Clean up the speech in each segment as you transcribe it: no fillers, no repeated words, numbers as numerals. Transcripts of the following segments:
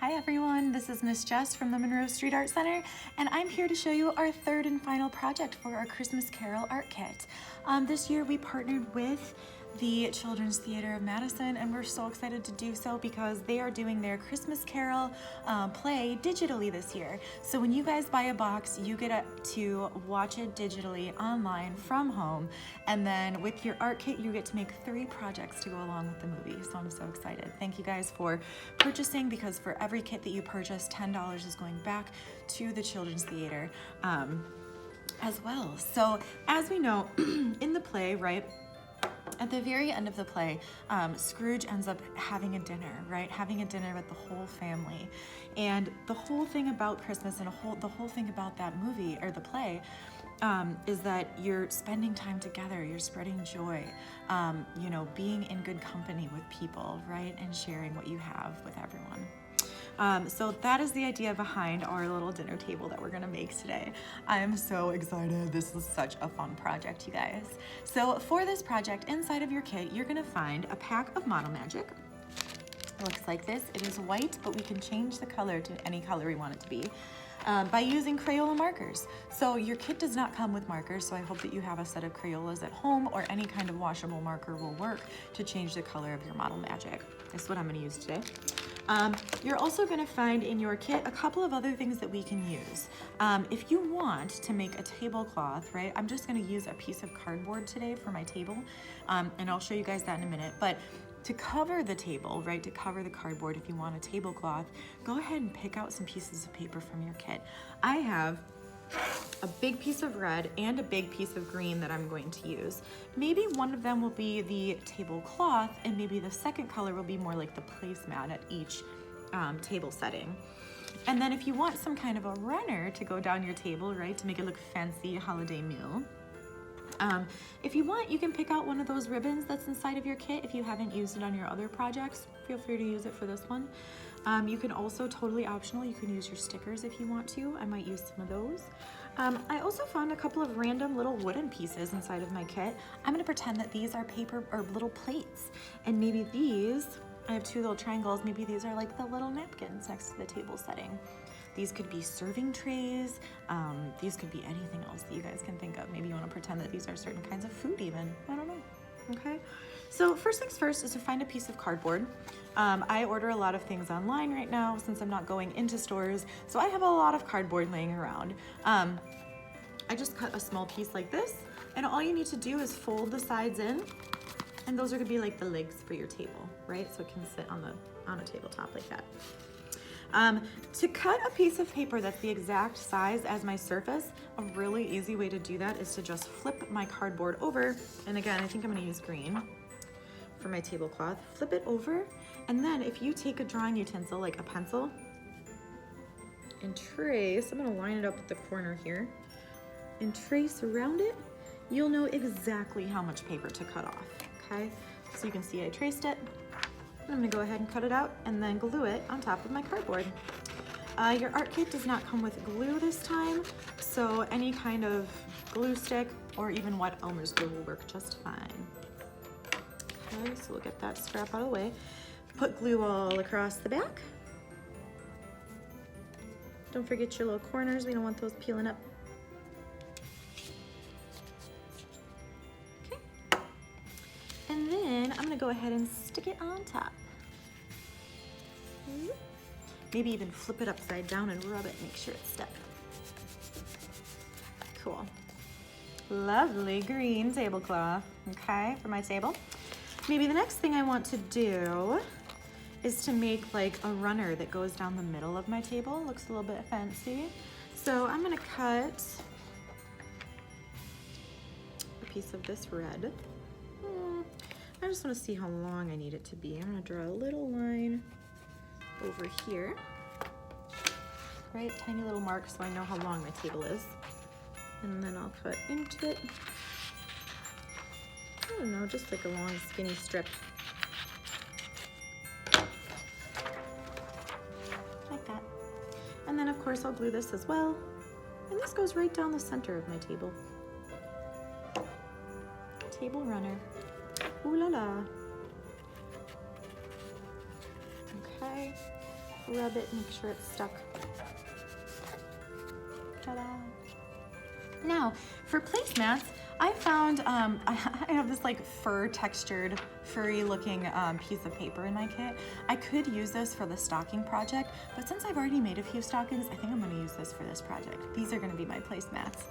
Hi everyone, this is Miss Jess from the Monroe Street Art Center, and I'm here to show you our third and final project for our Christmas Carol art kit. This year we partnered with the Children's Theater of Madison, and we're so excited to do so because they are doing their Christmas Carol play digitally this year. So when you guys buy a box, you get to watch it digitally online from home, and then with your art kit, you get to make 3 projects to go along with the movie. So I'm so excited. Thank you guys for purchasing, because for every kit that you purchase, $10 is going back to the Children's Theater as well. So as we know, in the play, right, at the very end of the play, Scrooge ends up having a dinner, right? Having a dinner with the whole family. And the whole thing about Christmas and the whole thing about that movie or the play is that you're spending time together, you're spreading joy, you know, being in good company with people, right? And sharing what you have with everyone. So that is the idea behind our little dinner table that we're gonna make today. I am so excited. This is such a fun project, you guys. So for this project, inside of your kit, you're gonna find a pack of Model Magic. It looks like this. It is white, but we can change the color to any color we want it to be by using Crayola markers. So your kit does not come with markers, so I hope that you have a set of Crayolas at home, or any kind of washable marker will work to change the color of your Model Magic. That's what I'm gonna use today. You're also going to find in your kit a couple of other things that we can use. If you want to make a tablecloth, right, I'm just going to use a piece of cardboard today for my table, and I'll show you guys that in a minute. But to cover the table, right, to cover the cardboard, if you want a tablecloth, go ahead and pick out some pieces of paper from your kit. I have a big piece of red and a big piece of green that I'm going to use. Maybe one of them will be the tablecloth, and maybe the second color will be more like the placemat at each table setting. And then if you want some kind of a runner to go down your table, right, to make it look fancy holiday meal, if you want, you can pick out one of those ribbons that's inside of your kit. If you haven't used it on your other projects, feel free to use it for this one. You can also, totally optional, you can use your stickers if you want to. I might use some of those. I also found a couple of random little wooden pieces inside of my kit. I'm gonna pretend that these are paper or little plates, and maybe these, I have 2 little triangles, maybe these are like the little napkins next to the table setting. These could be serving trays. These could be anything else that you guys can think of. Maybe you want to pretend that these are certain kinds of food even. I don't know. Okay. So first things first is to find a piece of cardboard. I order a lot of things online right now since I'm not going into stores. So I have a lot of cardboard laying around. I just cut a small piece like this, and all you need to do is fold the sides in, and those are gonna be like the legs for your table, right? So it can sit on a tabletop like that. To cut a piece of paper that's the exact size as my surface, a really easy way to do that is to just flip my cardboard over. And again, I think I'm gonna use green for my tablecloth. Flip it over, and then if you take a drawing utensil like a pencil and trace, I'm gonna line it up at the corner here, and trace around it, you'll know exactly how much paper to cut off, okay? So you can see I traced it. I'm gonna go ahead and cut it out and then glue it on top of my cardboard. Your art kit does not come with glue this time, so any kind of glue stick or even wet Elmer's glue will work just fine. Okay, so we'll get that scrap out of the way. Put glue all across the back. Don't forget your little corners, we don't want those peeling up. And then I'm gonna go ahead and stick it on top. Maybe even flip it upside down and rub it, make sure it's stuck. Cool. Lovely green tablecloth, okay, for my table. Maybe the next thing I want to do is to make like a runner that goes down the middle of my table. Looks a little bit fancy. So I'm gonna cut a piece of this red. I just want to see how long I need it to be. I'm going to draw a little line over here, right? Tiny little mark so I know how long my table is. And then I'll cut into it. I don't know, just like a long skinny strip. Like that. And then of course I'll glue this as well. And this goes right down the center of my table. Table runner. Ooh la la. Okay. rub it, make sure it's stuck. Ta-da! Now, for placemats, I found, I have this like fur textured, furry looking piece of paper in my kit. I could use this for the stocking project, but since I've already made a few stockings, I think I'm gonna use this for this project. These are gonna be my placemats.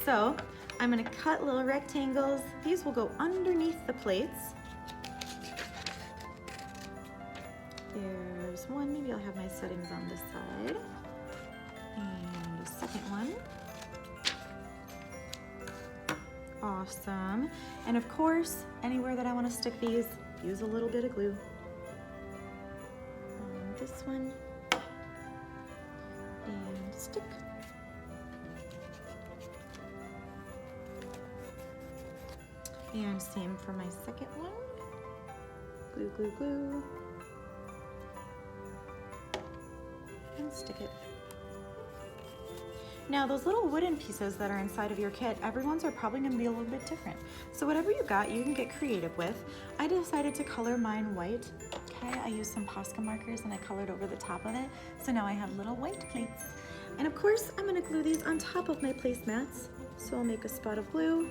So, I'm gonna cut little rectangles. These will go underneath the plates. There's one, maybe I'll have my settings on this side. And a second one. Awesome. And of course, anywhere that I want to stick these, use a little bit of glue. On this one. And stick. And same for my second one. Glue, glue, glue. And stick it. Now those little wooden pieces that are inside of your kit, everyone's are probably gonna be a little bit different. So whatever you got, you can get creative with. I decided to color mine white. Okay, I used some Posca markers and I colored over the top of it. So now I have little white plates. And of course, I'm gonna glue these on top of my placemats. So I'll make a spot of glue.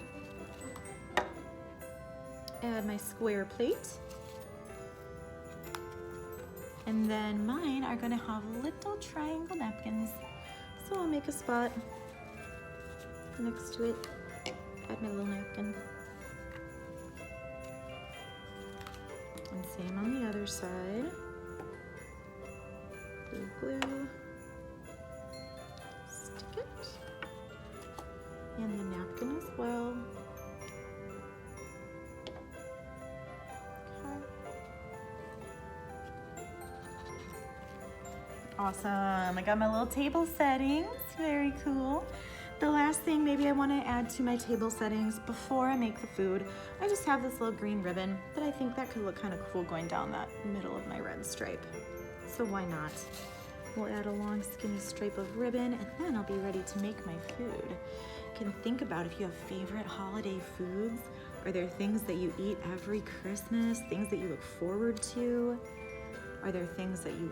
Add my square plate. And then mine are gonna have little triangle napkins. So I'll make a spot next to it, add my little napkin. And same on the other side. Glue, glue. Stick it. And the napkin as well. Awesome, I got my little table settings, very cool. The last thing maybe I want to add to my table settings before I make the food, I just have this little green ribbon that I think that could look kind of cool going down that middle of my red stripe. So why not? We'll add a long skinny stripe of ribbon and then I'll be ready to make my food. You can think about if you have favorite holiday foods. Are there things that you eat every Christmas, things that you look forward to? Are there things that you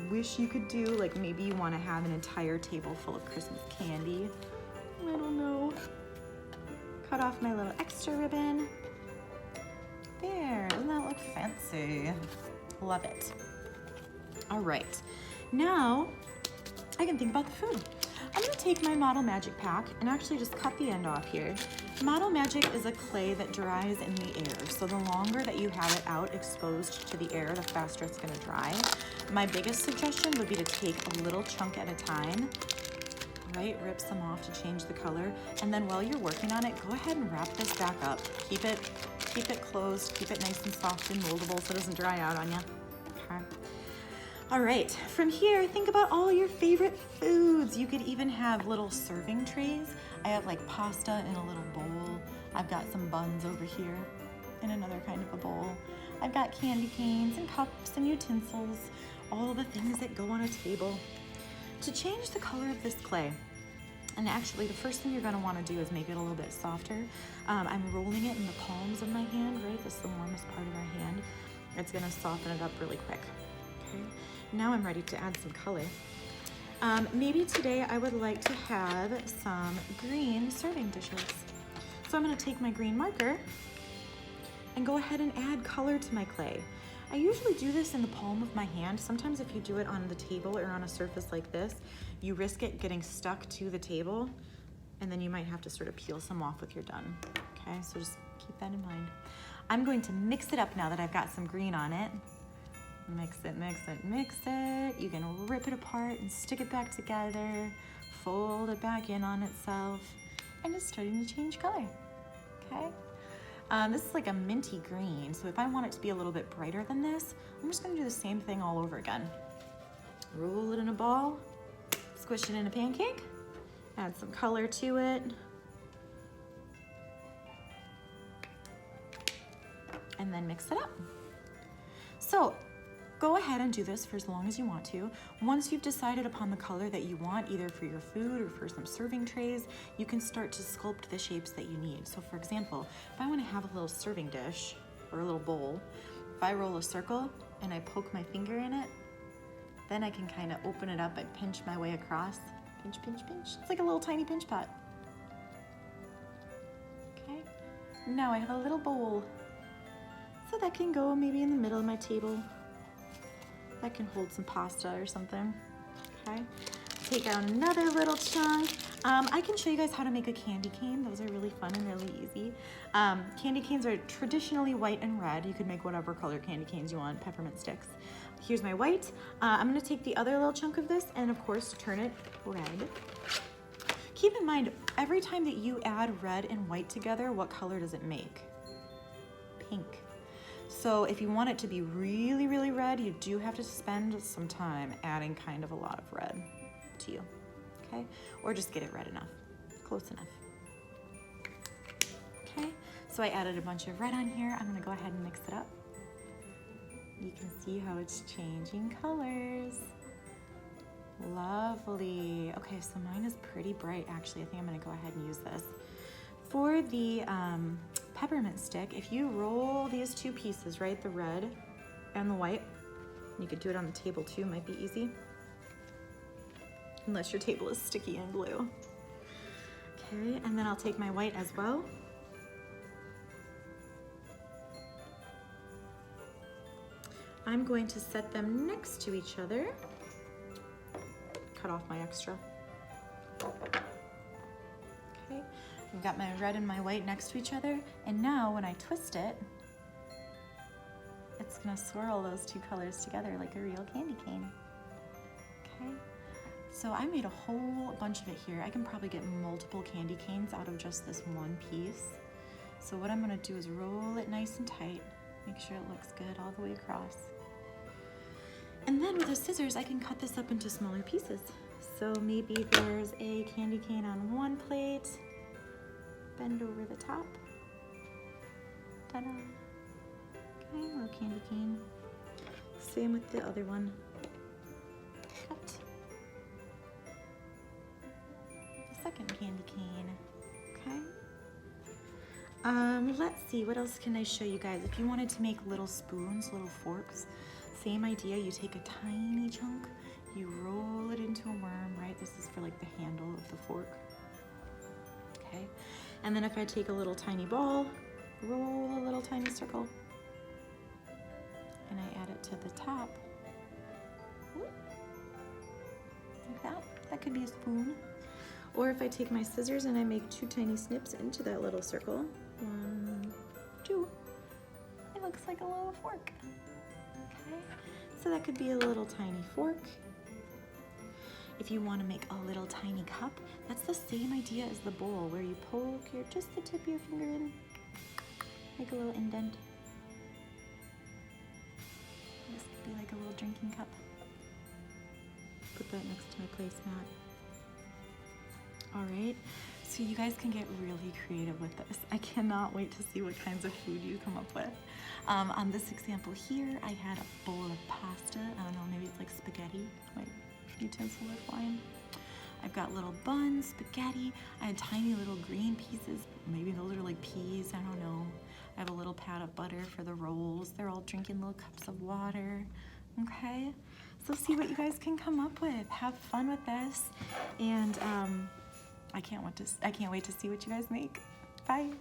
wish you could do? Like maybe you want to have an entire table full of Christmas candy. I don't know. Cut off my little extra ribbon. There, doesn't that look fancy? Love it. All right, now I can think about the food. I'm gonna take my Model Magic pack and actually just cut the end off here. Model Magic is a clay that dries in the air, so the longer that you have it out exposed to the air, the faster it's gonna dry. My biggest suggestion would be to take a little chunk at a time, right? Rip some off to change the color, and then while you're working on it, go ahead and wrap this back up. Keep it closed, keep it nice and soft and moldable so it doesn't dry out on you. Okay. All right, from here, think about all your favorite foods. You could even have little serving trays. I have like pasta in a little bowl. I've got some buns over here in another kind of a bowl. I've got candy canes and cups and utensils, all the things that go on a table. To change the color of this clay, and actually the first thing you're gonna wanna do is make it a little bit softer. I'm rolling it in the palms of my hand, right? This is the warmest part of our hand. It's gonna soften it up really quick, okay? Now I'm ready to add some color. Maybe today I would like to have some green serving dishes. So I'm gonna take my green marker and go ahead and add color to my clay. I usually do this in the palm of my hand. Sometimes if you do it on the table or on a surface like this, you risk it getting stuck to the table and then you might have to sort of peel some off if you're done. Okay, so just keep that in mind. I'm going to mix it up now that I've got some green on it. Mix it, mix it, mix it. You can rip it apart and stick it back together, fold it back in on itself, and it's starting to change color, okay? This is like a minty green, so if I want it to be a little bit brighter than this, I'm just gonna do the same thing all over again. Roll it in a ball, squish it in a pancake, add some color to it, and then mix it up. So, go ahead and do this for as long as you want to. Once you've decided upon the color that you want, either for your food or for some serving trays, you can start to sculpt the shapes that you need. So for example, if I want to have a little serving dish or a little bowl, if I roll a circle and I poke my finger in it, Then I can kind of open it up. I pinch my way across. Pinch, pinch, pinch. It's like a little tiny pinch pot. Okay. Now I have a little bowl. So that can go maybe in the middle of my table. That can hold some pasta or something. Okay. Take out another little chunk. I can show you guys how to make a candy cane. Those are really fun and really easy. Candy canes are traditionally white and red. You could make whatever color candy canes you want, peppermint sticks. Here's my white. I'm gonna take the other little chunk of this and of course turn it red. Keep in mind, every time that you add red and white together, what color does it make? Pink. So if you want it to be really, really red, you do have to spend some time adding kind of a lot of red to you, okay? Or just get it red enough, close enough. Okay, so I added a bunch of red on here. I'm gonna go ahead and mix it up. You can see how it's changing colors. Lovely. Okay, so mine is pretty bright actually. I think I'm gonna go ahead and use this. For the peppermint stick, if you roll these two pieces, right, the red and the white, you could do it on the table too, might be easy. Unless your table is sticky and glue. Okay, and then I'll take my white as well. I'm going to set them next to each other. Cut off my extra. Okay, I've got my red and my white next to each other, and now when I twist it, it's gonna swirl those two colors together like a real candy cane. Okay, so I made a whole bunch of it here. I can probably get multiple candy canes out of just this one piece. So what I'm gonna do is roll it nice and tight, make sure it looks good all the way across. And then with the scissors, I can cut this up into smaller pieces. So maybe there's a candy cane on one plate, bend over the top, ta-da. Okay, little candy cane. Same with the other one. Cut. The second candy cane, okay? Let's see, what else can I show you guys? If you wanted to make little spoons, little forks, same idea. You take a tiny chunk, you roll it into a worm, right? This is for like the handle of the fork, okay? And then if I take a little tiny ball, roll a little tiny circle, and I add it to the top, like that. That could be a spoon. Or if I take my scissors and I make two tiny snips into that little circle, 1, 2, it looks like a little fork. Okay, so that could be a little tiny fork. If you want to make a little tiny cup, that's the same idea as the bowl, where you poke just the tip of your finger in, make a little indent. This could be like a little drinking cup. Put that next to my placemat. All right, so you guys can get really creative with this. I cannot wait to see what kinds of food you come up with. On this example here, I had a bowl of pasta. I don't know, maybe it's like spaghetti. My utensil are flying. I've got little buns, spaghetti. I had tiny little green pieces. Maybe those are like peas, I don't know. I have a little pat of butter for the rolls. They're all drinking little cups of water, okay? So see what you guys can come up with. Have fun with this. And I can't wait to see what you guys make. Bye.